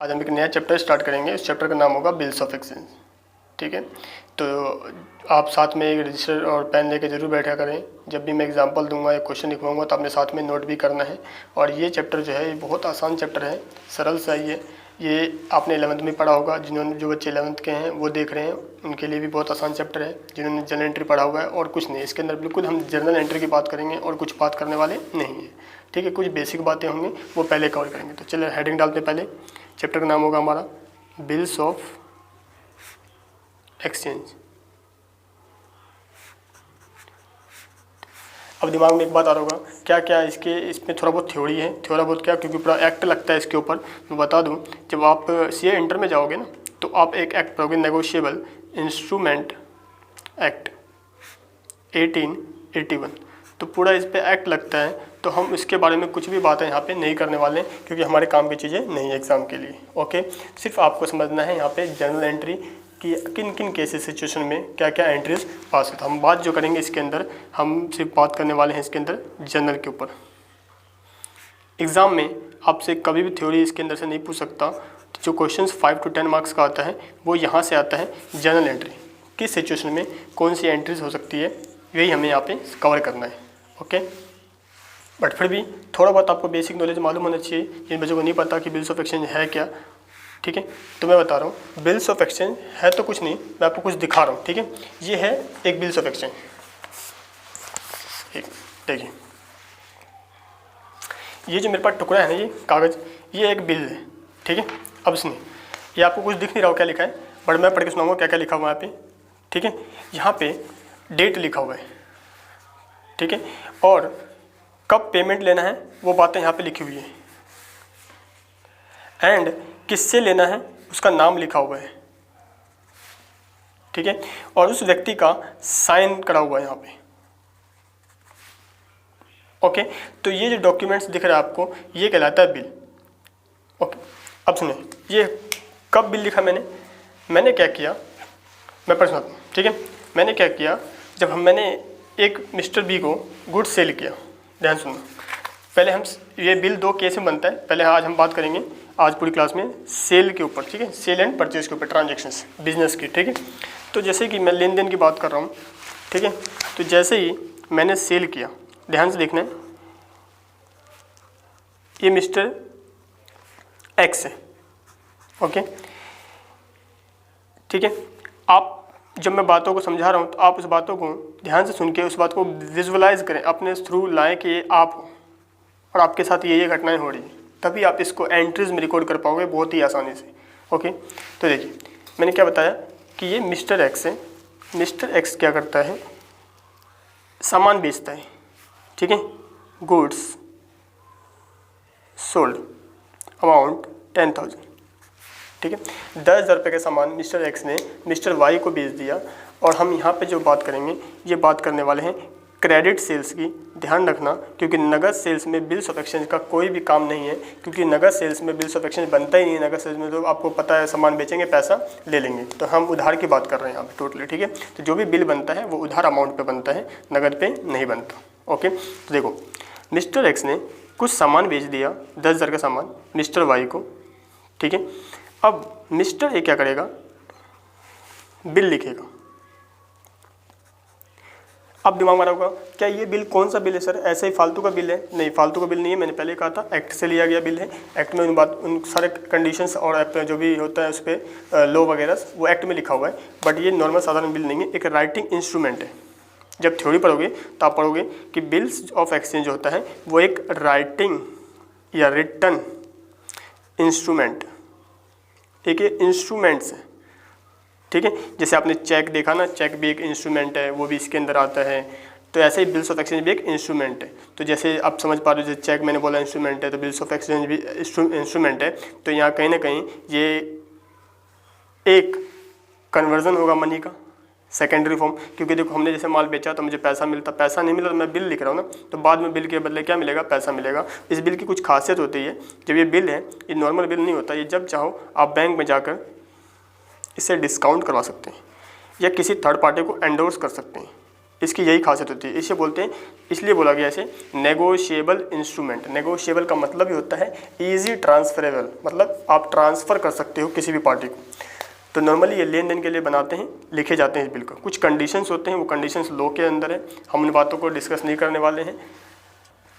आज हम एक नया चैप्टर स्टार्ट करेंगे। इस चैप्टर का नाम होगा बिल्स ऑफ एक्सचेंज। ठीक है, तो आप साथ में एक रजिस्टर और पेन लेके ज़रूर बैठा करें। जब भी मैं एग्जांपल दूंगा या क्वेश्चन लिखवाऊंगा तो आपने साथ में नोट भी करना है। और ये चैप्टर जो है ये बहुत आसान चैप्टर है, सरल सा ही है। ये आपने 11th में पढ़ा होगा। जो बच्चे 11th के हैं वो देख रहे हैं, उनके लिए भी बहुत आसान चैप्टर है जिन्होंने जनरल एंट्री पढ़ा हुआ है। और कुछ नहीं, इसके अंदर बिल्कुल हम जनरल एंट्री की बात करेंगे और कुछ बात करने वाले नहीं है। ठीक है, कुछ बेसिक बातें होंगी वो पहले कवर करेंगे। तो चलिए हेडिंग डालते पहले। चैप्टर का नाम होगा हमारा बिल्स ऑफ एक्सचेंज। अब दिमाग में एक बात आ रहा होगा, क्या क्या इसमें थोड़ा बहुत थ्योरी है, थोड़ा बहुत क्या, क्योंकि पूरा एक्ट लगता है इसके ऊपर। मैं बता दूं, जब आप सीए इंटर में जाओगे ना तो आप एक एक्ट पढ़ोगे, नेगोशिएबल इंस्ट्रूमेंट एक्ट 1881। तो पूरा इस पर एक्ट लगता है। तो हम इसके बारे में कुछ भी बातें यहाँ पे नहीं करने वाले हैं, क्योंकि हमारे काम की चीज़ें नहीं है एग्ज़ाम के लिए। ओके, सिर्फ आपको समझना है यहाँ पे जनरल एंट्री कि किन किन केसेस सिचुएशन में क्या क्या एंट्रीज पास होता है। हम बात जो करेंगे इसके अंदर, हम सिर्फ बात करने वाले हैं इसके अंदर जनरल के ऊपर। एग्ज़ाम में आपसे कभी भी थ्योरी इसके अंदर से नहीं पूछ सकता। जो क्वेश्चंस 5 to 10 मार्क्स का आता है वो यहाँ से आता है, जनरल एंट्री किस सिचुएशन में कौन सी एंट्रीज हो सकती है, यही हमें यहाँ पे कवर करना है। ओके, बट फिर भी थोड़ा बहुत आपको बेसिक नॉलेज मालूम होना चाहिए, जिन बच्चों को नहीं पता कि बिल्स ऑफ एक्सचेंज है क्या। ठीक है, तो मैं बता रहा हूँ बिल्स ऑफ एक्सचेंज है तो कुछ नहीं, मैं आपको कुछ दिखा रहा हूँ। ठीक है, ये है एक बिल्स ऑफ एक्सचेंज। देखिए, ये जो मेरे पास टुकड़ा है ना, ये कागज़, ये एक बिल है। ठीक है, अब सुनिए, ये आपको कुछ दिख नहीं रहा हो क्या लिखा है, बट मैं पढ़ के सुनाऊंगा क्या क्या लिखा हुआ है यहाँ पे। ठीक है, यहाँ पे डेट लिखा हुआ है। ठीक है, और कब पेमेंट लेना है वो बातें यहाँ पे लिखी हुई है। एंड किससे लेना है उसका नाम लिखा हुआ है। ठीक है, और उस व्यक्ति का साइन करा हुआ है यहाँ पे। ओके, तो ये जो डॉक्यूमेंट्स दिख रहा है आपको, ये कहलाता है बिल। ओके, अब सुनिए, ये कब बिल लिखा मैंने क्या किया, मैं पढ़ सुनाता हूँ। ठीक है, मैंने क्या किया, जब मैंने एक मिस्टर बी को गुड्स सेल किया। ध्यान सुनना, पहले हम ये बिल 2 केस में बनता है। पहले आज हम बात करेंगे आज पूरी क्लास में सेल के ऊपर। ठीक है, सेल एंड परचेज के ऊपर, ट्रांजैक्शंस बिजनेस की। ठीक है, तो जैसे कि मैं लेन देन की बात कर रहा हूँ। ठीक है, तो जैसे ही मैंने सेल किया, ध्यान से देखना है, ये मिस्टर एक्स है। ओके, ठीक है, आप जब मैं बातों को समझा रहा हूँ तो आप उस बातों को ध्यान से सुन के उस बात को विजुअलाइज करें, अपने थ्रू लाएं कि ये आप हो और आपके साथ ये घटनाएं हो रही हैं, तभी आप इसको एंट्रीज में रिकॉर्ड कर पाओगे बहुत ही आसानी से। ओके, तो देखिए, मैंने क्या बताया कि ये मिस्टर एक्स है। मिस्टर एक्स क्या करता है, सामान बेचता है। ठीक है, गुड्स सोल्ड अमाउंट 10,000। ठीक है, 10,000 रुपये का सामान मिस्टर एक्स ने मिस्टर वाई को बेच दिया। और हम यहाँ पे जो बात करेंगे, ये बात करने वाले हैं क्रेडिट सेल्स की। ध्यान रखना, क्योंकि नगद सेल्स में बिल्स ऑफ एक्सचेंज का कोई भी काम नहीं है, क्योंकि नगद सेल्स में बिल्स ऑफ एक्सचेंज बनता ही नहीं है। नगद सेल्स में तो आपको पता है, सामान बेचेंगे, पैसा ले लेंगे। तो हम उधार की बात कर रहे हैं यहाँ पे टोटली। ठीक है, तो जो भी बिल बनता है वो उधार अमाउंट पे बनता है, नगद पे नहीं बनता। ओके, तो देखो, मिस्टर एक्स ने कुछ सामान बेच दिया, 10,000 का सामान मिस्टर वाई को। ठीक है, अब मिस्टर ए क्या करेगा, बिल लिखेगा। अब दिमाग में आ रहा होगा, क्या ये बिल कौन सा बिल है सर, ऐसे ही फालतू का बिल है? नहीं, फालतू का बिल नहीं है, मैंने पहले कहा था एक्ट से लिया गया बिल है। एक्ट में उन सारे कंडीशंस और जो भी होता है उस पर लॉ वगैरह वो एक्ट में लिखा हुआ है। बट ये नॉर्मल साधारण बिल नहीं है, एक राइटिंग इंस्ट्रूमेंट है। जब थ्योरी पढ़ोगे तो आप पढ़ोगे कि बिल्स ऑफ एक्सचेंज होता है वो एक राइटिंग या रिटन इंस्ट्रूमेंट, एक इंस्ट्रूमेंट्स है। ठीक है, जैसे आपने चेक देखा ना, चेक भी एक इंस्ट्रूमेंट है, वो भी इसके अंदर आता है। तो ऐसे ही बिल्स ऑफ एक्सचेंज भी एक इंस्ट्रूमेंट है। तो जैसे आप समझ पा रहे हो, जैसे चेक मैंने बोला इंस्ट्रूमेंट है, तो बिल्स ऑफ एक्सचेंज भी इंस्ट्रूमेंट है। तो यहाँ कहीं ना कहीं ये एक कन्वर्जन होगा मनी का, सेकेंडरी फॉर्म। क्योंकि देखो, हमने जैसे माल बेचा तो मुझे पैसा मिलता, पैसा नहीं मिला तो मैं बिल लिख रहा हूँ ना, तो बाद में बिल के बदले क्या मिलेगा, पैसा मिलेगा। इस बिल की कुछ खासियत होती है, जब ये बिल है ये नॉर्मल बिल नहीं होता, ये जब चाहो आप बैंक में जाकर इसे डिस्काउंट करवा सकते हैं या किसी थर्ड पार्टी को एंडोर्स कर सकते हैं। इसकी यही खासियत होती है, इसे बोलते हैं, इसलिए बोला गया इसे नेगोशिएबल इंस्ट्रूमेंट। नेगोशिएबल का मतलब ही होता है ईजी ट्रांसफरेबल, मतलब आप ट्रांसफ़र कर सकते हो किसी भी पार्टी को। तो नॉर्मली ये लेन देन के लिए बनाते हैं, लिखे जाते हैं बिल को। कुछ कंडीशंस होते हैं, वो कंडीशंस लॉ के अंदर है, हम उन बातों को डिस्कस नहीं करने वाले हैं,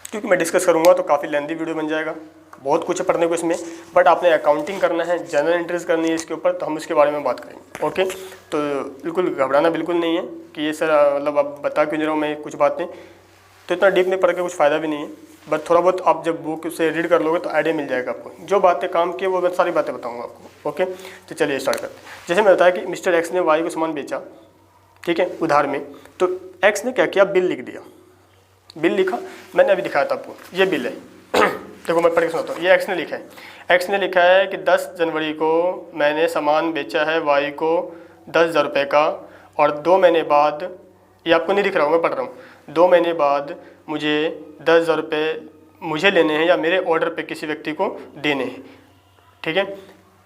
क्योंकि मैं डिस्कस करूँगा तो काफ़ी लेंथी वीडियो बन जाएगा, बहुत कुछ है पढ़ने को इसमें। बट आपने अकाउंटिंग करना है, जनरल एंट्रीज करनी है इसके ऊपर, तो हम उसके बारे में बात करेंगे। ओके, तो बिल्कुल घबराना बिल्कुल नहीं है कि ये सर मतलब आप बता क्यों नहीं रहा हूँ मैं कुछ बातें, तो इतना डीप में पढ़ के कुछ फ़ायदा भी नहीं है। बट थोड़ा बहुत आप जब बुक से रीड कर लोगे तो आइडिया मिल जाएगा आपको, जो बातें काम की वो मैं सारी बातें बताऊँगा आपको। ओके, तो चलिए स्टार्ट करते हैं। जैसे मैं बताया कि मिस्टर एक्स ने वाई को सामान बेचा, ठीक है, उधार में, तो एक्स ने क्या किया, बिल लिख दिया। बिल लिखा, मैंने अभी दिखाया था आपको, ये बिल है देखो मैं पढ़ के सुनाता हूँ। ये एक्स ने लिखा है, एक्स ने लिखा है कि 10 जनवरी को मैंने सामान बेचा है वाई को 10,000 रुपये का, और 2 महीने बाद, ये आपको नहीं दिख रहा हूँ, मैं पढ़ रहा हूँ, 2 महीने बाद मुझे 10,000 रुपये मुझे लेने हैं या मेरे ऑर्डर पे किसी व्यक्ति को देने हैं। ठीक है,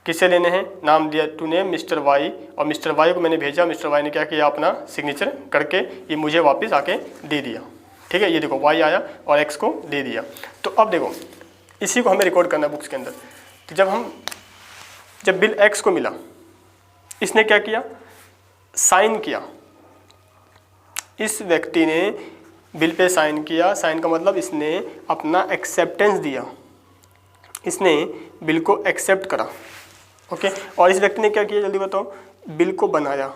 किससे लेने हैं, नाम दिया तूने मिस्टर वाई, और मिस्टर वाई को मैंने भेजा, मिस्टर वाई ने क्या किया, अपना सिग्नेचर करके ये मुझे वापस आके दे दिया। ठीक है, ये देखो वाई आया और एक्स को दे दिया। तो अब देखो इसी को हमें रिकॉर्ड करना है बुक्स के अंदर। तो जब बिल एक्स को मिला, इसने क्या किया, साइन किया, इस व्यक्ति ने बिल पे साइन किया। साइन का मतलब इसने अपना एक्सेप्टेंस दिया, इसने बिल को एक्सेप्ट करा। ओके, और इस व्यक्ति ने क्या किया, जल्दी बताओ, बिल को बनाया।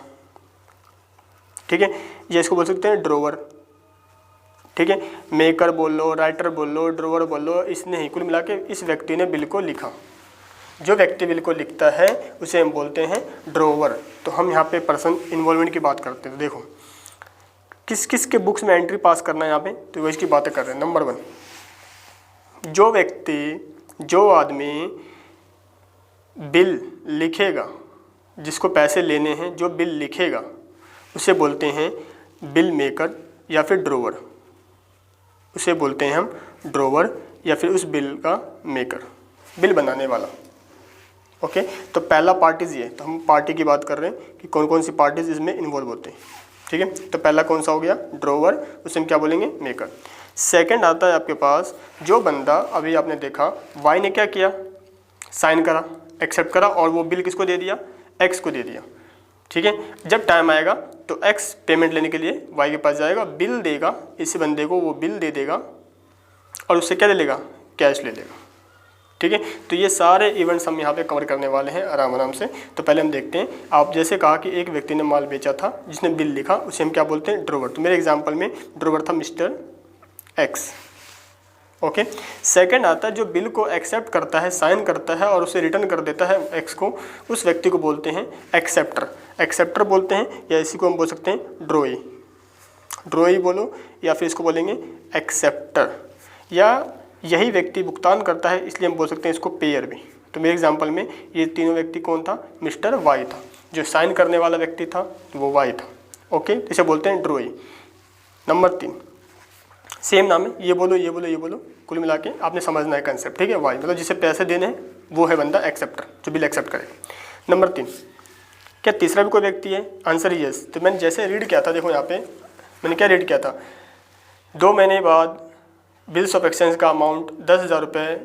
ठीक है, ये इसको बोल सकते हैं ड्रोवर। ठीक है, मेकर बोल लो, राइटर बोल लो, ड्रोवर बोल लो, इसने ही कुल मिला के इस व्यक्ति ने बिल को लिखा। जो व्यक्ति बिल को लिखता है उसे हम बोलते हैं ड्रोवर। तो हम यहाँ पे पर्सन इन्वॉल्वमेंट की बात करते हैं। तो देखो किस किस के बुक्स में एंट्री पास करना है यहाँ पे, तो वो इसकी बातें कर रहे हैं। नंबर 1, जो व्यक्ति, जो आदमी बिल लिखेगा, जिसको पैसे लेने हैं, जो बिल लिखेगा उसे बोलते हैं बिल मेकर या फिर ड्रोवर। उसे बोलते हैं हम ड्रोवर या फिर उस बिल का मेकर, बिल बनाने वाला। ओके, तो पहला पार्टीज ये, तो हम पार्टी की बात कर रहे हैं कि कौन कौन सी पार्टीज इसमें इन्वॉल्व होते हैं। ठीक है, तो पहला कौन सा हो गया, ड्रोवर, उसे हम क्या बोलेंगे, मेकर। सेकंड आता है आपके पास जो बंदा, अभी आपने देखा वाई ने क्या किया, साइन करा, एक्सेप्ट करा, और वो बिल किसको दे दिया, एक्स को दे दिया। ठीक है, जब टाइम आएगा तो एक्स पेमेंट लेने के लिए वाई के पास जाएगा, बिल देगा इस बंदे को, वो बिल दे देगा और उससे क्या ले लेगा, कैश ले लेगा। ठीक है, तो ये सारे इवेंट्स हम यहाँ पे कवर करने वाले हैं आराम आराम से। तो पहले हम देखते हैं, आप जैसे कहा कि एक व्यक्ति ने माल बेचा था, जिसने बिल लिखा, उसे हम क्या बोलते हैं, ड्रोवर। तो मेरे एग्जाम्पल में ड्रोवर था मिस्टर एक्स। ओके, सेकंड आता है जो बिल को एक्सेप्ट करता है, साइन करता है और उसे रिटर्न कर देता है एक्स को, उस व्यक्ति को बोलते हैं एक्सेप्टर। एक्सेप्टर बोलते हैं, या इसी को हम बोल सकते हैं ड्रोई, ड्रोई बोलो, या फिर इसको बोलेंगे एक्सेप्टर। या यही व्यक्ति भुगतान करता है, इसलिए हम बोल सकते हैं इसको पेयर भी। तो मेरे एग्जाम्पल में ये तीनों व्यक्ति कौन था, मिस्टर वाई था, जो साइन करने वाला व्यक्ति था वो वाई था। ओके, इसे बोलते हैं ड्रोई। नंबर 3, सेम नाम है, ये बोलो ये बोलो ये बोलो, कुल मिला के आपने समझना है कंसेप्ट। ठीक है, वाई मतलब जिसे पैसे देने हैं वो है बंदा एक्सेप्टर, जो बिल एक्सेप्ट करे। नंबर 3, क्या तीसरा भी कोई व्यक्ति है, आंसर यस। तो मैंने जैसे रीड किया था, देखो यहाँ पे मैंने क्या रीड किया था, 2 महीने बाद बिल्स ऑफ एक्सचेंज का अमाउंट 10,000 रुपये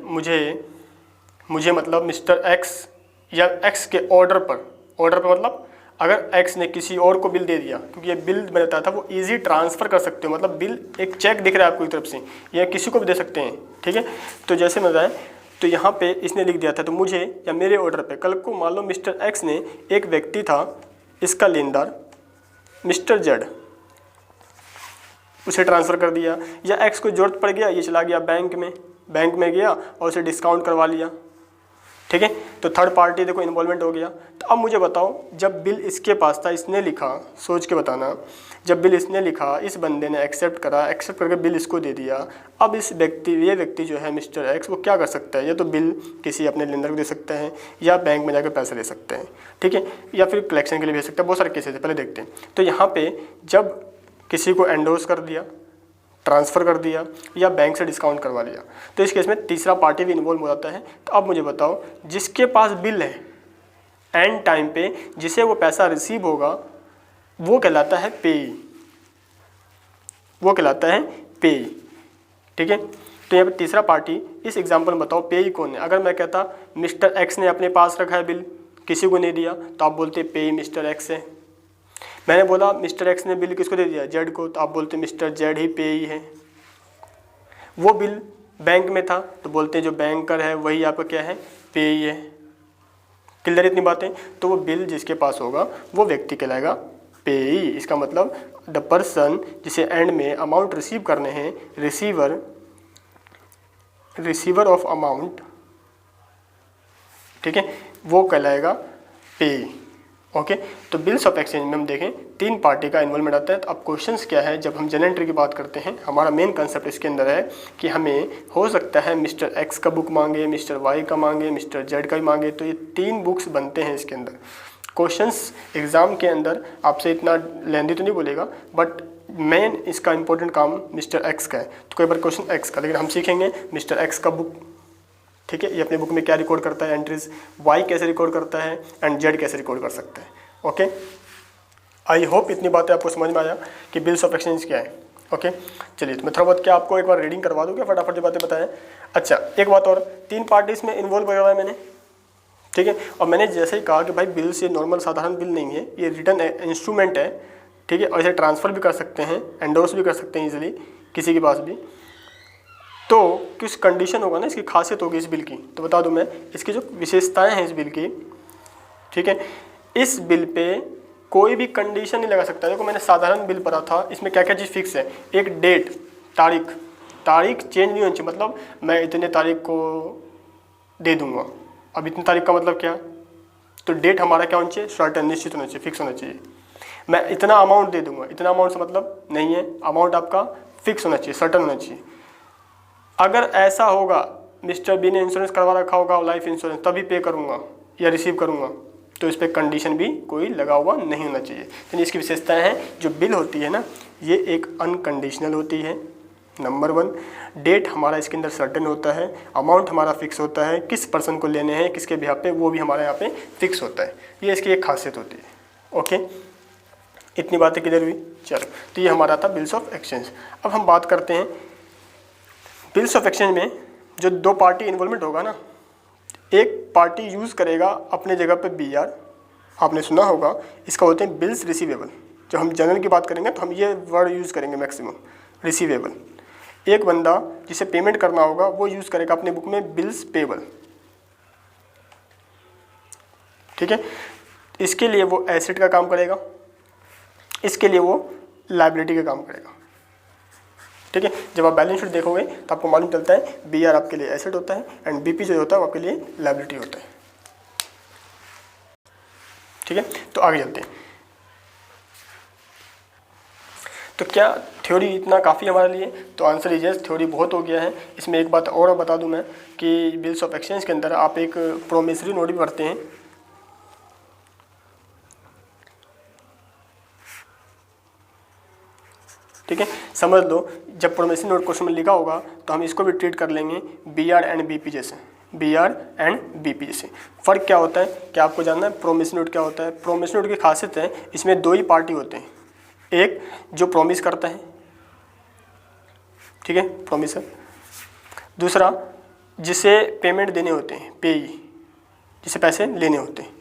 मुझे मतलब मिस्टर एक्स या एक्स के ऑर्डर पर मतलब अगर एक्स ने किसी और को बिल दे दिया, क्योंकि ये बिल मैंने बताया था वो इजी ट्रांसफ़र कर सकते हो, मतलब बिल एक चेक दिख रहा है आपको एक तरफ से, या किसी को भी दे सकते हैं। ठीक है, तो जैसे मैं बताएं, तो यहाँ पे इसने लिख दिया था, तो मुझे या मेरे ऑर्डर पे, कल को मान लो मिस्टर एक्स ने, एक व्यक्ति था इसका लेनदार मिस्टर जेड, उसे ट्रांसफ़र कर दिया, या एक्स को ज़रूरत पड़ गया, ये चला गया बैंक में गया और उसे डिस्काउंट करवा लिया। ठीक है, तो थर्ड पार्टी देखो इन्वॉल्वमेंट हो गया। तो अब मुझे बताओ, जब बिल इसके पास था, इसने लिखा, सोच के बताना, जब बिल इसने लिखा, इस बंदे ने एक्सेप्ट करा, एक्सेप्ट करके बिल इसको दे दिया, अब ये व्यक्ति जो है मिस्टर एक्स, वो क्या कर सकता है, या तो बिल किसी अपने लेनदार को दे सकता है, या बैंक में जाकर पैसे ले सकते हैं। ठीक है, या फिर कलेक्शन के लिए भेज सकता है, बहुत सारे केसेस है, पहले देखते हैं। तो यहाँ पे जब किसी को एंडोर्स कर दिया, ट्रांसफ़र कर दिया, या बैंक से डिस्काउंट करवा लिया, तो इस केस में तीसरा पार्टी भी इन्वॉल्व हो जाता है। तो अब मुझे बताओ, जिसके पास बिल है एंड टाइम पे, जिसे वो पैसा रिसीव होगा, वो कहलाता है पेई। वो कहलाता है पेई। ठीक है, तो यहाँ पे तीसरा पार्टी, इस एग्जाम्पल में बताओ पेई कौन है। अगर मैं कहता मिस्टर एक्स ने अपने पास रखा है बिल, किसी को नहीं दिया, तो आप बोलते पेई मिस्टर एक्स है। मैंने बोला मिस्टर एक्स ने बिल किसको दे दिया, जेड को, तो आप बोलते मिस्टर जेड ही पेई है। वो बिल बैंक में था, तो बोलते हैं जो बैंकर है वही आपका क्या है, पेई है। क्लियर इतनी बातें। तो वो बिल जिसके पास होगा वो व्यक्ति कहलाएगा पेई। इसका मतलब द पर्सन जिसे एंड में अमाउंट रिसीव करने हैं, रिसीवर ऑफ अमाउंट, ठीक है, वो कहलाएगा पेई। ओके, तो बिल्स ऑफ एक्सचेंज में हम देखें 3 पार्टी का इन्वॉल्वमेंट आता है। तो अब क्वेश्चंस क्या है, जब हम जनरल एंट्री की बात करते हैं, हमारा मेन कंसेप्ट इसके अंदर है कि हमें हो सकता है मिस्टर एक्स का बुक मांगे, मिस्टर वाई का मांगे, मिस्टर जेड का भी मांगे, तो ये 3 बुक्स बनते हैं इसके अंदर। क्वेश्चंस एग्जाम के अंदर आपसे इतना लेंदी तो नहीं बोलेगा, बट मेन इसका इंपॉर्टेंट काम मिस्टर एक्स का है। तो कई बार क्वेश्चन एक्स का, लेकिन हम सीखेंगे मिस्टर एक्स का बुक, ठीक है, ये अपने बुक में क्या रिकॉर्ड करता है एंट्रीज, वाई कैसे रिकॉर्ड करता है एंड जेड कैसे रिकॉर्ड कर सकता है। ओके, आई होप इतनी बातें आपको समझ में आया कि बिल्स ऑफ एक्सचेंज क्या है। ओके, चलिए, तो मैं थोड़ा बहुत क्या आपको एक बार रीडिंग करवा दूँ क्या, फटाफट जो बातें बताएं। अच्छा, एक बात और, 3 पार्टीज में इन्वॉल्व करवा है मैंने, ठीक है, और मैंने जैसे ही कहा कि भाई बिल्स ये नॉर्मल साधारण बिल नहीं है, ये रिटर्न इंस्ट्रूमेंट है, ठीक है, और इसे ट्रांसफ़र भी कर सकते हैं, एंडोर्स भी कर सकते हैं ईजिली किसी के पास भी। तो किस कंडीशन होगा ना, इसकी खासियत होगी इस बिल की, तो बता दूं मैं इसकी जो विशेषताएं हैं इस बिल की, ठीक है। इस बिल पे कोई भी कंडीशन नहीं लगा सकता। देखो मैंने साधारण बिल पढ़ा था, इसमें क्या क्या चीज़ फिक्स है, एक डेट, तारीख चेंज नहीं होनी चाहिए, मतलब मैं इतने तारीख को दे दूंगा। अब इतनी तारीख का मतलब क्या, तो डेट हमारा क्या होना चाहिए, सर्टेन, निश्चित होना चाहिए, फिक्स होना चाहिए। मैं इतना अमाउंट दे दूंगा, इतना अमाउंट से मतलब नहीं है, अमाउंट आपका फिक्स होना चाहिए, सर्टेन होना चाहिए। अगर ऐसा होगा मिस्टर बी ने इंश्योरेंस करवा रखा होगा लाइफ इंश्योरेंस, तभी पे करूंगा या रिसीव करूंगा, तो इस पर कंडीशन भी कोई लगा हुआ नहीं होना चाहिए। तो इसकी विशेषताएं हैं, जो बिल होती है ना, ये एक अनकंडीशनल होती है। नंबर 1, डेट हमारा इसके अंदर सर्टेन होता है, अमाउंट हमारा फिक्स होता है, किस पर्सन को लेने हैं, किसके बिहाफ पे, वो भी हमारे यहाँ पे फिक्स होता है। ये इसकी एक खासियत होती है। ओके, इतनी बातें किधर हुई। चलो, तो ये हमारा था बिल्स ऑफ एक्सचेंज। अब हम बात करते हैं बिल्स ऑफ एक्सचेंज में जो 2 पार्टी इन्वॉल्वमेंट होगा ना, एक पार्टी यूज़ करेगा अपने जगह पे BR, आपने सुना होगा, इसका होते हैं बिल्स रिसीवेबल। जब हम जनरल की बात करेंगे तो हम ये वर्ड यूज़ करेंगे मैक्सिमम, रिसीवेबल। एक बंदा जिसे पेमेंट करना होगा वो यूज़ करेगा अपने बुक में बिल्स पेबल, ठीक है। इसके लिए वो एसेट का काम करेगा, इसके लिए वो लायबिलिटी का काम करेगा, ठीक है। जब आप बैलेंस शीट देखोगे तो आपको मालूम चलता है BR आपके लिए एसेट होता है एंड BP जो होता है वो आपके लिए लायबिलिटी होता है, ठीक है। तो आगे चलते हैं। तो क्या थ्योरी इतना काफ़ी हमारे लिए, तो आंसर इज यस, थ्योरी बहुत हो गया है। इसमें एक बात और बता दूं मैं कि बिल्स ऑफ एक्सचेंज के अंदर आप एक प्रोमिसरी नोट भी पढ़ते हैं, ठीक है। समझ लो, जब प्रोमिसरी नोट क्वेश्चन में लिखा होगा तो हम इसको भी ट्रीट कर लेंगे BR एंड BP जैसे, BR एंड BP जैसे। फ़र्क क्या होता है, क्या आपको जानना है प्रोमिसरी नोट क्या होता है। प्रोमिसरी नोट की खासियत है, इसमें 2 ही पार्टी होते हैं, एक जो प्रॉमिस करता है, ठीक है, प्रॉमिसर, दूसरा जिसे पेमेंट देने होते हैं, पेई, जिसे पैसे लेने होते हैं,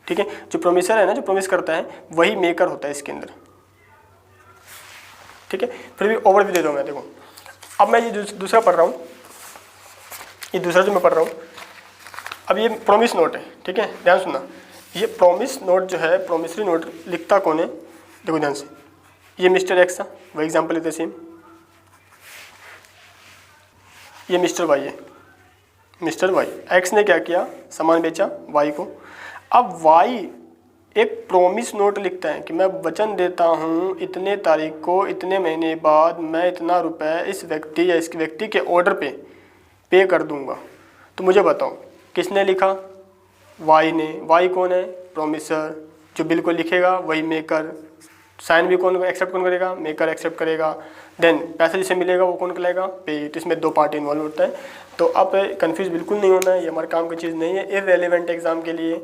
ठीक है। जो प्रॉमिसर है ना, जो प्रॉमिस करता है, वही मेकर होता है इसके अंदर, ठीक है। फिर भी ओवरव्यू दे दूँ मैं, देखो अब मैं ये दूसरा पढ़ रहा हूँ, ये दूसरा जो मैं पढ़ रहा हूँ, अब ये प्रॉमिस नोट है, ठीक है, ध्यान सुनना। ये प्रॉमिस नोट जो है, प्रॉमिसरी नोट लिखता कौन है, देखो ध्यान से, ये मिस्टर एक्स था, वही एग्जाम्पल लेते सेम, ये मिस्टर वाई है, मिस्टर वाई, एक्स ने क्या किया, सामान बेचा वाई को। अब वाई एक प्रॉमिस नोट लिखता है कि मैं वचन देता हूँ इतने तारीख को, इतने महीने बाद मैं इतना रुपए इस व्यक्ति या इस व्यक्ति के ऑर्डर पे कर दूंगा। तो मुझे बताओ किसने लिखा, वाई ने। वाई कौन है, प्रॉमिसर, जो बिल को लिखेगा वही मेकर, साइन भी कौन एक्सेप्ट कौन करेगा, मेकर एक्सेप्ट करेगा, देन पैसा जिसे मिलेगा वो कौन कहलाएगा, पे। तो इसमें 2 पार्टी इन्वॉल्व होता है। तो अब कंफ्यूज बिल्कुल नहीं होना है, ये हमारे काम की चीज़ नहीं है, इररेलेवेंट एग्जाम के लिए,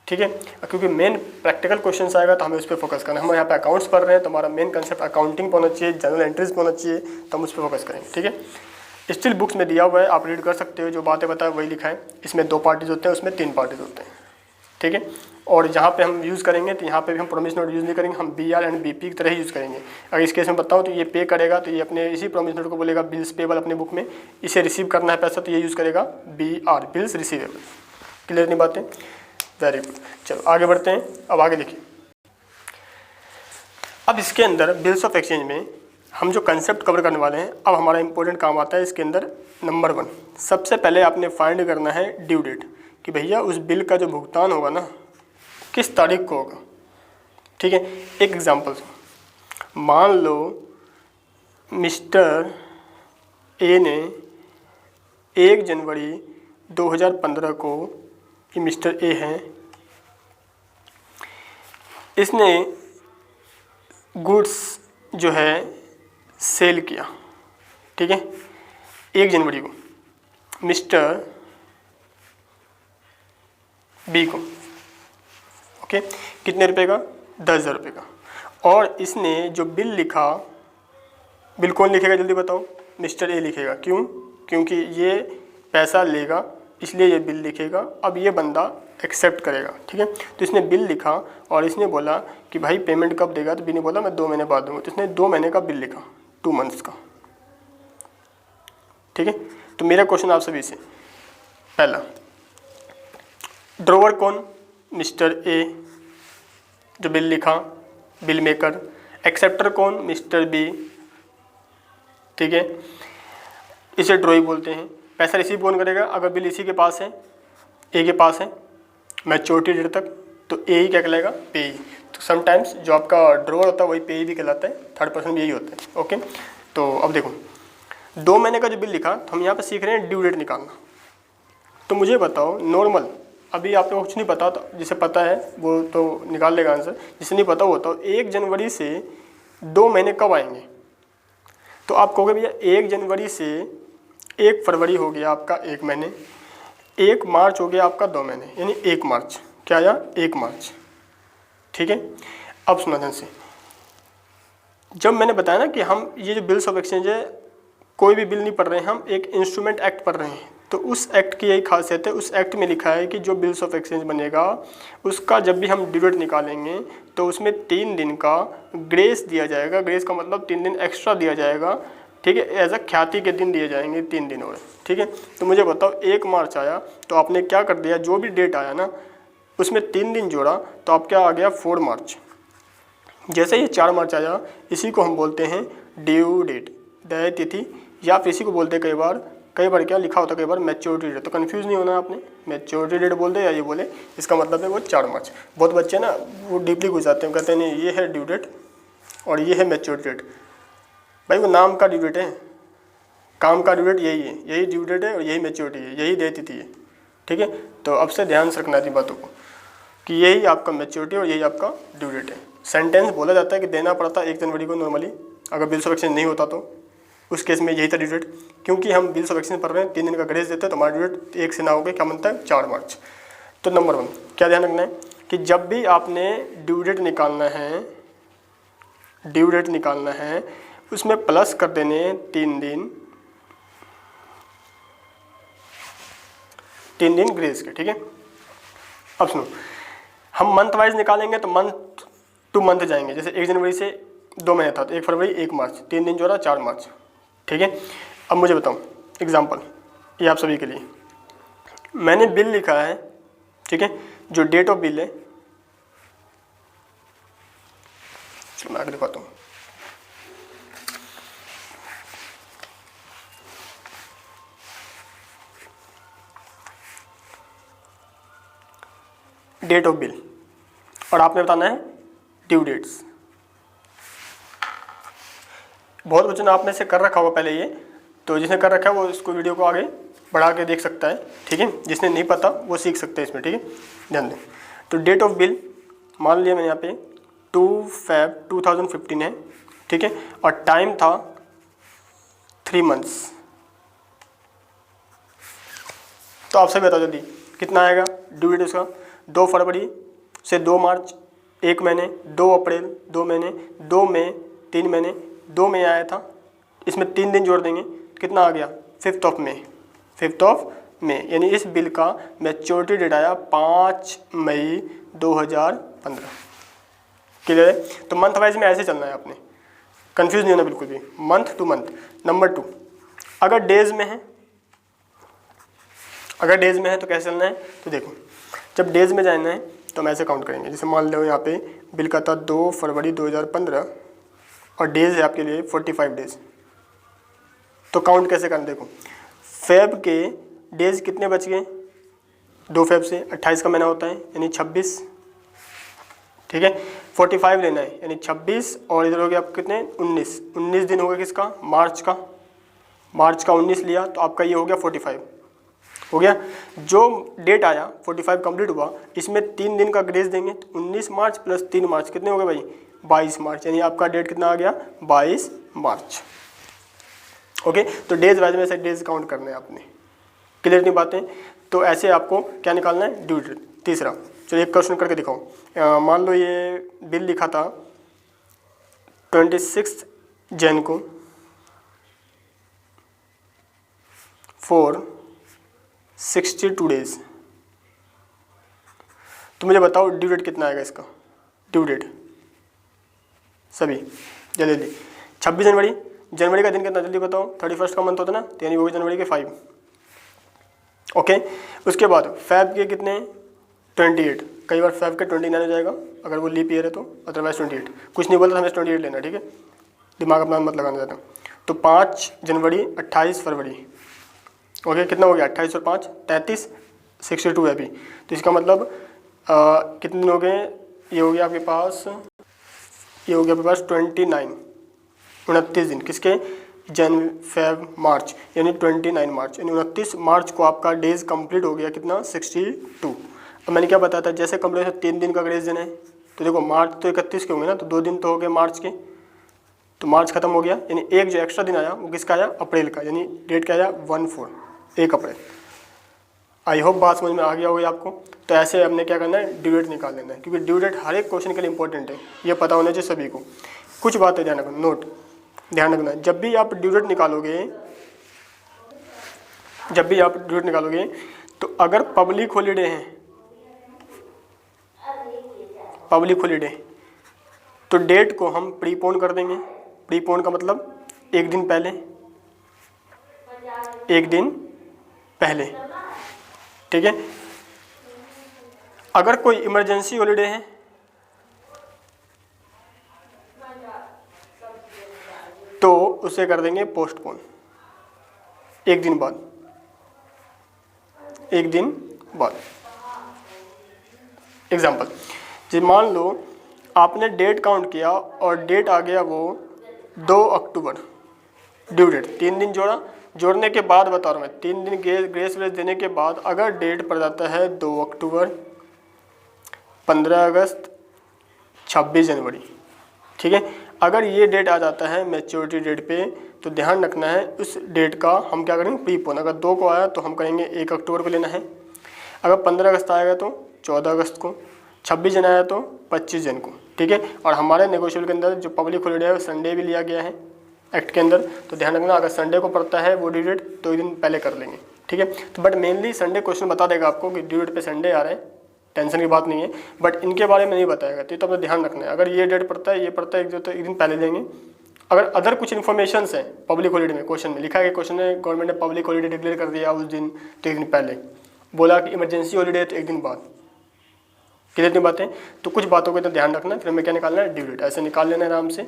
ठीक है, क्योंकि मेन प्रैक्टिकल क्वेश्चन आएगा तो हमें उस पर फोकस करना है। हम यहाँ पे अकाउंट्स पढ़ रहे हैं तो हमारा मेन कंसेप्ट अकाउंटिंग पे होना चाहिए, जनरल एंट्रीज पे होना चाहिए, तो हम उस पर फोकस करेंगे। ठीक है, स्टिल बुक्स में दिया हुआ है, आप रीड कर सकते हो, जो बातें बताए वही लिखा है। इसमें 2 पार्टीज होते हैं, उसमें 3 पार्टीज होते हैं। ठीक है, और जहाँ पे हम यूज़ करेंगे तो यहाँ पे भी हम प्रोमिस नोट यूज़ नहीं करेंगे, हम BR एंड BP की तरह ही यूज़ करेंगे। अगर इस केस में बताऊँ तो ये पे करेगा तो ये अपने इसी प्रोमिस नोट को बोलेगा बिल्स पेबल अपने बुक में, इसे रिसीव करना है पैसा तो ये यूज़ करेगा BR, बिल्स रिसीवेबल। क्लियर नहीं बातें? Very good. चलो आगे बढ़ते हैं। अब आगे देखिए, अब इसके अंदर बिल्स ऑफ एक्सचेंज में हम जो कंसेप्ट कवर करने वाले हैं, अब हमारा इंपॉर्टेंट काम आता है इसके अंदर। नंबर 1, सबसे पहले आपने फाइंड करना है ड्यू डेट, कि भैया उस बिल का जो भुगतान होगा ना किस तारीख को होगा। ठीक है, एक एग्जांपल, मान लो मिस्टर ए ने 1 जनवरी 2015 को, ये मिस्टर ए है, इसने गुड्स जो है सेल किया। ठीक है, 1 जनवरी को मिस्टर बी को, ओके, कितने रुपए का? 10,000 रुपये का। और इसने जो बिल लिखा, बिल कौन लिखेगा जल्दी बताओ? मिस्टर ए लिखेगा। क्यों? क्योंकि ये पैसा लेगा इसलिए ये बिल लिखेगा। अब ये बंदा एक्सेप्ट करेगा। ठीक है, तो इसने बिल लिखा और इसने बोला कि भाई पेमेंट कब देगा, तो बी ने बोला मैं 2 महीने बाद दूंगा, तो इसने 2 महीने का बिल लिखा, 2 मंथ्स का। ठीक है, तो मेरा क्वेश्चन आप सभी से, पहला ड्रॉवर कौन? मिस्टर ए जो बिल लिखा, बिल मेकर। एक्सेप्टर कौन? Mister B. ठीक है, इसे ड्रॉई बोलते हैं। पैसा रिसीव कौन करेगा? अगर बिल इसी के पास है, ए के पास है, मैच्योरिटी डेट तक, तो ए ही क्या कहलाएगा? पेई। तो समटाइम्स जो आपका ड्रॉवर होता है वही पेई भी कहलाता है, थर्ड पर्सन भी यही होता है। ओके, तो अब देखो 2 महीने का जो बिल लिखा, तो हम यहाँ पे सीख रहे हैं ड्यू डेट निकालना। तो मुझे बताओ नॉर्मल, अभी आप लोगों को कुछ नहीं पता, तो जिसे पता है वो तो निकाल लेगा आंसर, जिसे नहीं पता वो तो 1 जनवरी से 2 महीने कब आएंगे? तो आप कहोगे भैया 1 जनवरी से 1 फरवरी हो गया आपका 1 महीने, 1 मार्च हो गया आपका 2 महीने, यानी 1 मार्च। क्या आया? 1 मार्च। ठीक है, अब सुना ध्यान से, जब मैंने बताया ना कि हम ये जो बिल्स ऑफ एक्सचेंज है, कोई भी बिल नहीं पढ़ रहे हैं, हम एक इंस्ट्रूमेंट एक्ट पढ़ रहे हैं। तो उस एक्ट की यही खासियत है, उस एक्ट में लिखा है कि जो बिल्स ऑफ एक्सचेंज बनेगा उसका जब भी हम ड्यू डेट निकालेंगे तो उसमें 3 दिन का ग्रेस दिया जाएगा। ग्रेस का मतलब 3 दिन एक्स्ट्रा दिया जाएगा। ठीक है, एज अ ख्याति के दिन दिए जाएंगे 3 दिन और। ठीक है, तो मुझे बताओ 1 मार्च आया तो आपने क्या कर दिया, जो भी डेट आया ना उसमें 3 दिन जोड़ा तो आप क्या आ गया? 4 मार्च। जैसे ये 4 मार्च आया, इसी को हम बोलते हैं ड्यू डेट, देय तिथि, या फिर इसी को बोलते हैं कई बार क्या लिखा होता है, कई बार मैच्योरिटी डेट। तो कंफ्यूज नहीं होना आपने, मैच्योरिटी डेट बोल दे या ये बोले, इसका मतलब है वो 4 मार्च। बहुत बच्चे ना वो डीपली घुस जाते हैं, कहते हैं नहीं ये है ड्यू डेट और ये है मैच्योरिटी डेट। भाई वो नाम का ड्यू डेट है, काम का ड्यू डेट यही है, यही ड्यू डेट है और यही मैच्योरिटी है, यही देय तिथि है। ठीक है, तो अब से ध्यान से रखना थी बातों को कि यही आपका मैच्योरिटी और यही आपका ड्यू डेट है। सेंटेंस बोला जाता है कि देना पड़ता 1 जनवरी को नॉर्मली, अगर बिल्स ऑफ एक्सचेंज नहीं होता तो उस केस में यही था ड्यू डेट। क्योंकि हम बिल्स ऑफ एक्सचेंज पढ़ रहे हैं, 3 दिन का ग्रेस देते हैं, तो हमारा ड्यू डेट 1 से ना हो गया, क्या बनता है? 4 मार्च। तो नंबर 1 क्या ध्यान रखना है कि जब भी आपने ड्यू डेट निकालना है, उसमें प्लस कर देने 3 दिन ग्रेस के। ठीक है, अब सुनो, हम मंथ वाइज निकालेंगे तो मंथ टू मंथ जाएंगे। जैसे 1 जनवरी से 2 महीने था तो 1 फरवरी 1 मार्च, 3 दिन जोड़ा 4 मार्च। ठीक है, अब मुझे बताओ एग्जांपल, ये आप सभी के लिए, मैंने बिल लिखा है। ठीक है, जो डेट ऑफ बिल है, चलो मैं आगे दिखाता हूँ। डेट ऑफ बिल और आपने बताना है ड्यू डेट्स। बहुत बच्चों ने आप में से कर रखा होगा पहले ये, तो जिसने कर रखा है वो इसको वीडियो को आगे बढ़ा के देख सकता है। ठीक है, जिसने नहीं पता वो सीख सकते हैं इसमें। ठीक है, ध्यान दें। तो डेट ऑफ बिल मान लिया मैंने यहाँ पे 2 Feb 2015 है। ठीक है, और टाइम था 3 मंथ्स। तो आप सभी बताओ जल्दी कितना आएगा ड्यू डेट उसका? 2 फरवरी से 2 मार्च 1 महीने, 2 अप्रैल 2 महीने, 2 मई 3 महीने, 2 मई आया था, इसमें 3 दिन जोड़ देंगे, कितना आ गया 5 मई, 5 मई, यानी इस बिल का मैच्योरिटी डेट आया 5 मई 2015। क्लियर है? तो मंथ वाइज में ऐसे चलना है आपने, कंफ्यूज नहीं होना बिल्कुल भी, मंथ टू मंथ। नंबर 2, अगर डेज में है, अगर डेज में है तो कैसे चलना है, तो देखो जब डेज में जाना है तो हम ऐसे काउंट करेंगे। जैसे मान लो यहाँ पे बिल का था 2 फरवरी 2015 और डेज है आपके लिए 45 डेज, तो काउंट कैसे करना, देखो फेब के डेज कितने बच गए, 2 फेब से 28 का महीना होता है यानी 26, ठीक है, 45 लेना है यानी 26 और इधर हो गया आपको कितने 19 दिन हो गया किसका, मार्च का 19 लिया तो आपका ये हो गया 45 हो गया। जो डेट आया 45 कंप्लीट हुआ, इसमें 3 दिन का ग्रेस देंगे तो 19 मार्च प्लस 3 मार्च कितने हो गए भाई 22 मार्च, यानी आपका डेट कितना आ गया 22 मार्च। ओके, तो डेज वाइज में ऐसे डेज काउंट करने हैं आपने। क्लियर नहीं बातें? तो ऐसे आपको क्या निकालना है, ड्यू डेट। तीसरा, चलिए एक क्वेश्चन करके दिखाओ। मान लो ये बिल लिखा था 26 जन को फॉर 62 डेज, तो मुझे बताओ ड्यू डेट कितना आएगा इसका, ड्यू डेट सभी जल्दी। 26 जनवरी, जनवरी का दिन कितना जल्दी बताओ, 31 का मंथ होता ना, तो यानी वो जनवरी के 5। ओके, उसके बाद फैब के कितने 28, कई बार फैब के 29 हो जाएगा अगर वो लीप ईयर है तो, अदरवाइज 28। कुछ नहीं बोलता हमें 28 लेना, ठीक है, दिमाग अपना मत लगाना ज़्यादा। तो 5 जनवरी 28 फरवरी, ओके कितना हो गया 28 और 5 33, 62 है अभी, तो इसका मतलब कितने दिन हो गए, ये हो गया आपके पास, ये हो गया आपके पास 29 दिन, किसके, जन फेब मार्च, यानी 29 मार्च, यानी 29 मार्च को आपका डेज कंप्लीट हो गया कितना 62। अब मैंने क्या बताया था, जैसे कंप्लीट 3 दिन का ग्रेस देना है, तो देखो मार्च तो 31 के होंगे ना, तो 2 दिन तो हो गए मार्च के, तो मार्च खत्म हो गया, यानी एक जो एक्स्ट्रा दिन आया वो किसका आया, अप्रैल का, यानी डेट क्या आया 1 अप्रैल। आई होप बात समझ में आ गया होगी आपको। तो ऐसे हमने क्या करना है, ड्यू डेट निकाल लेना है, क्योंकि ड्यू डेट हर एक क्वेश्चन के लिए इंपॉर्टेंट है, ये पता होना चाहिए सभी को। कुछ बातें ध्यान रखना, नोट ध्यान रखना, जब भी आप ड्यू डेट निकालोगे, तो अगर पब्लिक हॉलीडे हैं, पब्लिक हॉलीडे, तो डेट को हम प्रीपोन कर देंगे। प्रीपोन का मतलब एक दिन पहले, ठीक है। अगर कोई इमरजेंसी हॉलीडे है तो उसे कर देंगे पोस्टपोन, एक दिन बाद। एग्जाम्पल, जी मान लो आपने डेट काउंट किया और डेट आ गया वो 2 अक्टूबर, ड्यू डेट 3 दिन जोड़ने के बाद बता रहा हूँ मैं, 3 दिन ग्रेस वेस देने के बाद अगर डेट पड़ जाता है 2 अक्टूबर, 15 अगस्त, 26 जनवरी, ठीक है। अगर ये डेट आ जाता है मैच्योरिटी डेट पे, तो ध्यान रखना है उस डेट का हम क्या करेंगे, प्रीपोन। अगर 2 को आया तो हम कहेंगे 1 अक्टूबर को लेना है, अगर 15 अगस्त आएगा तो 14 अगस्त को, 26 जन आया तो 25 जन को, ठीक है। और हमारे नेगोशिएबल के अंदर जो पब्लिक हॉलीडे है वो संडे भी लिया गया है एक्ट के अंदर, तो ध्यान रखना अगर संडे को पड़ता है वो ड्यू डेट तो एक दिन पहले कर लेंगे, ठीक है। तो बट मेनली संडे क्वेश्चन बता देगा आपको कि ड्यू डेट पे संडे आ रहा है, टेंशन की बात नहीं है, बट इनके बारे में नहीं बताएगा, तो अपना ध्यान रखना है। अगर ये डेट पड़ता है, ये पड़ता है तो एक दिन पहले देंगे। अगर अदर कुछ इन्फॉर्मेशन है पब्लिक हॉलीडे में, क्वेश्चन में लिखा है, क्वेश्चन में गवर्नमेंट ने पब्लिक हॉलीडे डिक्लेयर कर दिया उस दिन, तो एक दिन पहले बोला कि इमरजेंसी हॉलीडे तो एक दिन बाद, कितनी बातें, तो कुछ बातों को तो ध्यान रखना। फिर हमें क्या निकालना है, ड्यू डेट, ऐसे निकाल लेना है आराम से,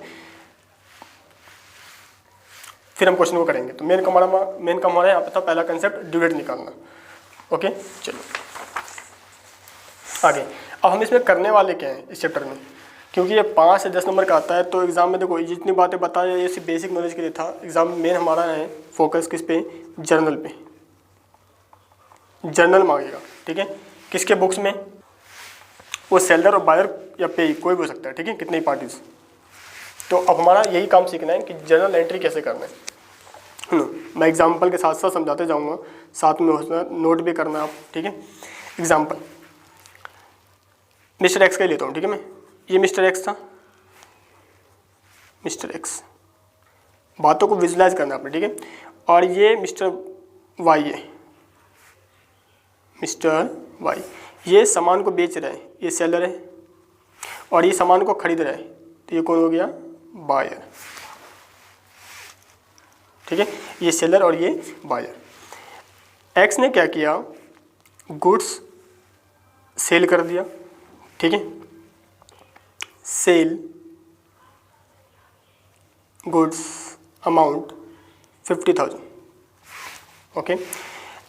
फिर हम क्वेश्चन को करेंगे। तो मेन काम हमारा यहाँ पे था पहला कंसेप्ट ड्यू डेट निकालना। ओके चलो आगे। अब हम इसमें करने वाले क्या हैं इस चैप्टर में, क्योंकि ये 5 से 10 नंबर का आता है, तो एग्जाम में देखो जितनी बातें बताया ये सिर्फ बेसिक नॉलेज के लिए था। एग्जाम में मेन हमारा है फोकस किस पे, जर्नल पे, जर्नल मांगेगा, ठीक है। किसके बुक्स में, वो सेलर और बायर या पे कोई भी हो सकता है, ठीक है, कितने पार्टीज। तो अब हमारा यही काम सीखना है कि जर्नल एंट्री कैसे करना है। मैं एग्जाम्पल के साथ साथ समझाते जाऊँगा, साथ में नोट भी करना आप, ठीक है। एग्जाम्पल, मिस्टर एक्स का ही लेता हूँ, ठीक है। मैं ये मिस्टर एक्स था, मिस्टर एक्स, बातों को विजुलाइज करना आपने, ठीक है। और ये मिस्टर वाई है, मिस्टर वाई, ये सामान को बेच रहा है, ये सेलर है, और ये सामान को खरीद रहा है, तो ये कौन हो गया, बायर, ठीक है। ये सेलर और ये बायर। एक्स ने क्या किया, गुड्स सेल कर दिया, ठीक है, sell goods amount 50,000, okay.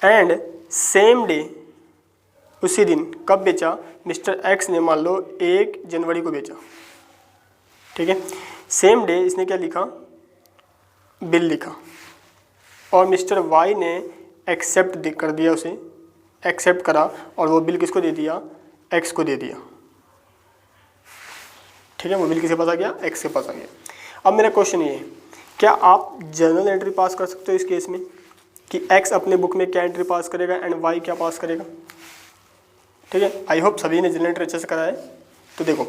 And same day, उसी दिन, कब बेचा, मिस्टर एक्स ने मान लो 1 जनवरी को बेचा, ठीक है। सेम डे इसने क्या लिखा, बिल लिखा, और मिस्टर वाई ने एक्सेप्ट कर दिया, उसे एक्सेप्ट करा, और वो बिल किसको दे दिया, एक्स को दे दिया, ठीक है। वो बिल किसके पास आ गया, एक्स के पास आ गया। अब मेरा क्वेश्चन ये है, क्या आप जर्नल एंट्री पास कर सकते हो इस केस में कि एक्स अपने बुक में क्या एंट्री पास करेगा एंड वाई क्या पास करेगा, ठीक है। आई होप सभी ने जर्नल एंट्री अच्छे से करा है। तो देखो,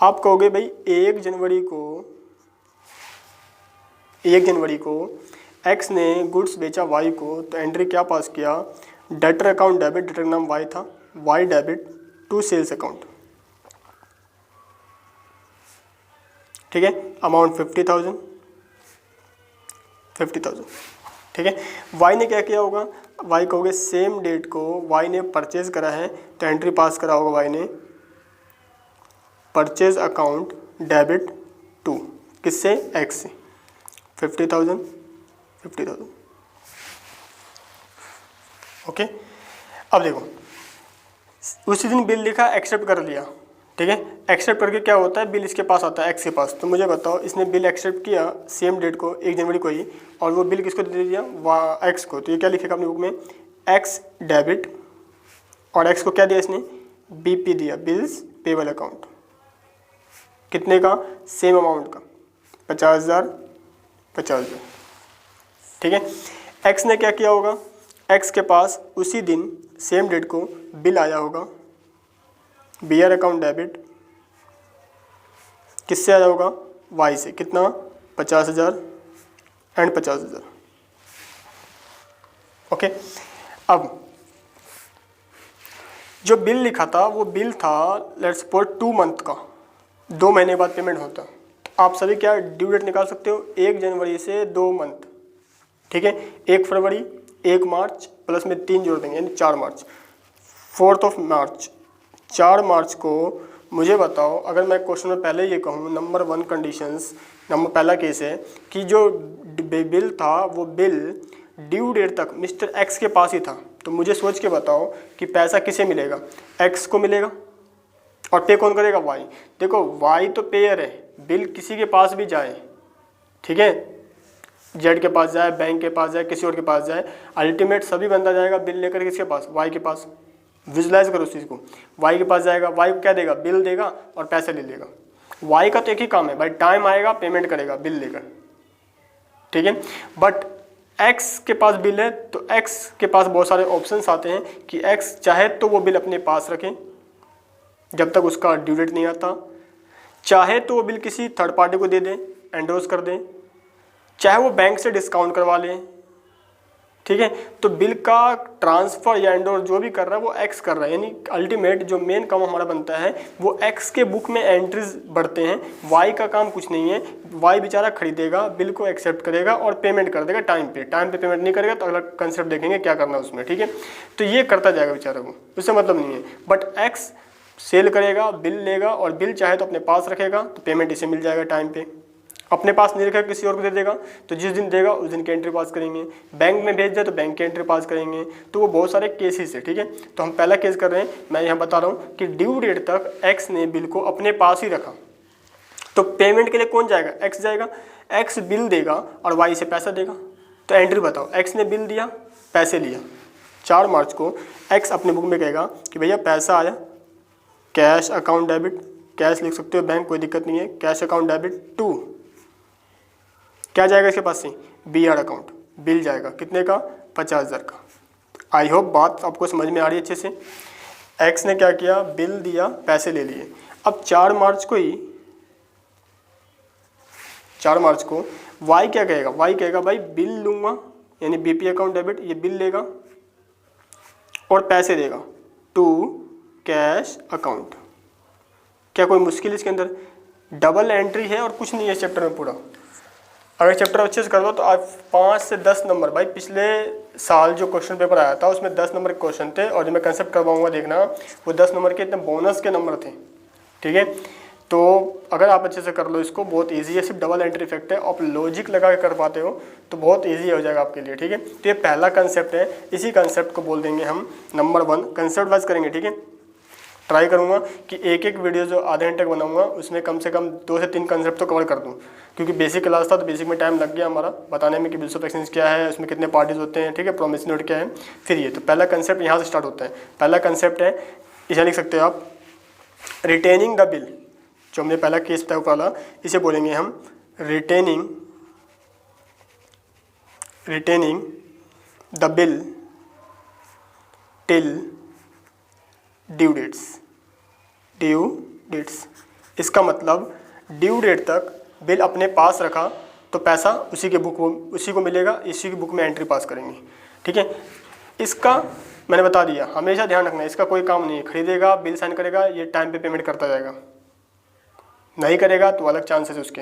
आप कहोगे भाई 1 जनवरी को एक्स ने गुड्स बेचा वाई को, तो एंट्री क्या पास किया, डेटर अकाउंट डेबिट, डेटर नाम वाई था, Y debit to sales account, ठीक है। अमाउंट 50,000, ठीक है। वाई ने क्या किया होगा, वाई कहोगे सेम डेट को वाई ने परचेज करा है, तो एंट्री पास करा होगा वाई ने परचेज अकाउंट डेबिट टू, किससे, एक्स से, 50,000, ओके। अब देखो, उसी दिन बिल लिखा, एक्सेप्ट कर लिया, ठीक है। एक्सेप्ट करके क्या होता है, बिल इसके पास आता है, एक्स के पास। तो मुझे बताओ, इसने बिल एक्सेप्ट किया सेम डेट को, 1 जनवरी को ही, और वो बिल किसको दे दिया, एक्स को। तो ये क्या लिखेगा अपनी बुक में, एक्स डेबिट, और एक्स को क्या दिया इसने, बीपी दिया, बिल्स पेबल अकाउंट, कितने का, सेम अमाउंट का, 50,000, ठीक है। एक्स ने क्या किया होगा, एक्स के पास उसी दिन सेम डेट को बिल आया होगा, बीआर अकाउंट डेबिट, किससे आया होगा, वाई से, कितना, 50,000 एंड 50,000, ओके। अब जो बिल लिखा था, वो बिल था लेट्स सपोज 2 मंथ का, 2 महीने बाद पेमेंट होता। आप सभी क्या ड्यू डेट निकाल सकते हो, 1 जनवरी से 2 मंथ, ठीक है। 1 फरवरी, 1 मार्च, प्लस में 3 जोड़ देंगे, यानी 4 मार्च, 4 मार्च, 4 मार्च को मुझे बताओ, अगर मैं क्वेश्चन में पहले ये कहूँ, नंबर 1 कंडीशंस, पहला केस है कि जो बिल था, वो बिल ड्यू डेट तक मिस्टर एक्स के पास ही था, तो मुझे सोच के बताओ कि पैसा किसे मिलेगा, एक्स को मिलेगा, और पे कौन करेगा, वाई। देखो, वाई तो पेयर है, बिल किसी के पास भी जाए, ठीक है, जेड के पास जाए, बैंक के पास जाए, किसी और के पास जाए, अल्टीमेट सभी बंदा जाएगा बिल लेकर किसके पास, वाई के पास। विजुलाइज करो उस चीज़ को, वाई के पास जाएगा, वाई को क्या देगा, बिल देगा और पैसे ले लेगा। वाई का तो एक ही काम है भाई, टाइम आएगा पेमेंट करेगा बिल लेकर, ठीक है। बट एक्स के पास बिल है, तो एक्स के पास बहुत सारे ऑप्शंस आते हैं कि एक्स चाहे तो वो बिल अपने पास रखें जब तक उसका ड्यू डेट नहीं आता, चाहे तो वो बिल किसी थर्ड पार्टी को दे दें, एंडोर्स कर दें, चाहे वो बैंक से डिस्काउंट करवा लें, ठीक है। तो बिल का ट्रांसफ़र या एंडोर जो भी कर रहा है वो एक्स कर रहा है, यानी अल्टीमेट जो मेन काम हमारा बनता है वो एक्स के बुक में एंट्रीज बढ़ते हैं, वाई का काम कुछ नहीं है। वाई बेचारा खरीदेगा, बिल को एक्सेप्ट करेगा और पेमेंट कर देगा टाइम पे पेमेंट नहीं करेगा तो अगला कंसेप्ट देखेंगे क्या करना है उसमें, ठीक है। तो ये करता जाएगा बेचारा को, उससे मतलब नहीं है। बट एक्स सेल करेगा, बिल लेगा, और बिल चाहे तो अपने पास रखेगा तो पेमेंट इसे मिल जाएगा टाइम पे, अपने पास नहीं रखेगा किसी और को दे देगा, तो जिस दिन देगा उस दिन की एंट्री पास करेंगे, बैंक में भेज दे तो बैंक की एंट्री पास करेंगे। तो वो बहुत सारे केसेस है, ठीक है। तो हम पहला केस कर रहे हैं, मैं यहाँ बता रहा हूँ कि ड्यू डेट तक एक्स ने बिल को अपने पास ही रखा, तो पेमेंट के लिए कौन जाएगा, एक्स जाएगा। एक्स बिल देगा और वाई से पैसा देगा। तो एंट्री बताओ, एक्स ने बिल दिया, पैसे लिया, 4 मार्च को एक्स अपने बुक में कहेगा कि भैया पैसा आया, कैश अकाउंट डेबिट, कैश लिख सकते हो बैंक, कोई दिक्कत नहीं है, कैश अकाउंट डेबिट टू क्या जाएगा इसके पास से, बीआर अकाउंट, बिल जाएगा कितने का, 50,000 का। आई होप बात आपको समझ में आ रही है अच्छे से। एक्स ने क्या किया, बिल दिया, पैसे ले लिए। अब 4 मार्च को वाई क्या कहेगा, वाई कहेगा भाई बिल लूँगा, यानी बीपी अकाउंट डेबिट, ये बिल लेगा और पैसे देगा टू कैश अकाउंट। क्या कोई मुश्किल इसके अंदर, डबल एंट्री है और कुछ नहीं है चैप्टर में पूरा। अगर चैप्टर अच्छे से कर दो तो आप 5 से 10 नंबर, भाई पिछले साल जो क्वेश्चन पेपर आया था उसमें 10 नंबर के क्वेश्चन थे, और जो मैं कंसेप्ट करवाऊंगा देखना वो 10 नंबर के इतने बोनस के नंबर थे, ठीक है। तो अगर आप अच्छे से कर लो इसको, बहुत इजी है, सिर्फ डबल एंट्री इफेक्ट है, आप लॉजिक लगा के कर पाते हो तो बहुत इजी हो जाएगा आपके लिए, ठीक है। तो ये पहला कंसेप्ट है, इसी कंसेप्ट को बोल देंगे हम नंबर 1, कंसेप्ट वाइज करेंगे, ठीक है। ट्राई करूँगा कि एक एक वीडियो जो आधे घंटे का बनाऊंगा उसमें कम से कम 2 से 3 कंसेप्ट तो कवर कर दूँ, क्योंकि बेसिक क्लास था तो बेसिक में टाइम लग गया हमारा बताने में कि बिल्स ऑफ एक्सचेंज क्या है, उसमें कितने पार्टीज होते हैं, ठीक है, प्रोमिसरी नोट क्या है। फिर ये तो पहला कंसेप्ट यहाँ से स्टार्ट होता है। पहला कंसेप्ट है, इसे लिख सकते हो आप, रिटेनिंग द बिल। जो हमने पहला केस बताया वाला, इसे बोलेंगे हम retaining the bill till due dates. इसका मतलब ड्यू डेट तक बिल अपने पास रखा तो पैसा उसी को मिलेगा, इसी की बुक में एंट्री पास करेंगे, ठीक है। इसका मैंने बता दिया, हमेशा ध्यान रखना है, इसका कोई काम नहीं है, खरीदेगा बिल साइन करेगा, ये टाइम पे पेमेंट करता जाएगा, नहीं करेगा तो अलग चांसेस है उसके।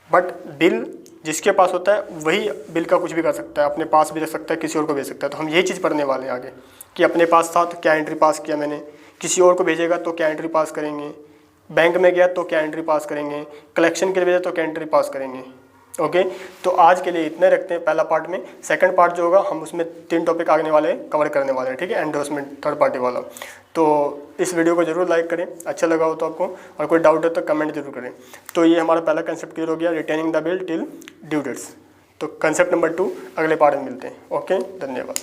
बट बिल जिसके पास होता है वही बिल का कुछ भी कर सकता है, अपने पास भी रख सकता है, किसी और को भेज सकता है। तो हम यही चीज़ पढ़ने वाले हैं आगे कि अपने पास था तो क्या एंट्री पास किया मैंने, किसी और को भेजेगा तो क्या एंट्री पास करेंगे, बैंक में गया तो क्या एंट्री पास करेंगे, कलेक्शन के लिए भेजा तो क्या एंट्री पास करेंगे। ओके, तो आज के लिए इतने रखते हैं पहला पार्ट में। सेकंड पार्ट जो होगा हम उसमें 3 टॉपिक आने वाले कवर करने वाले हैं, ठीक है, एंडोर्समेंट थर्ड पार्टी वाला। तो इस वीडियो को जरूर लाइक करें, अच्छा लगा हो तो आपको, और कोई डाउट है तो कमेंट जरूर करें। तो ये हमारा पहला कंसेप्ट क्लियर हो गया, retaining the bill till due dates. तो कंसेप्ट नंबर 2 अगले पार्ट में मिलते हैं। ओके, धन्यवाद।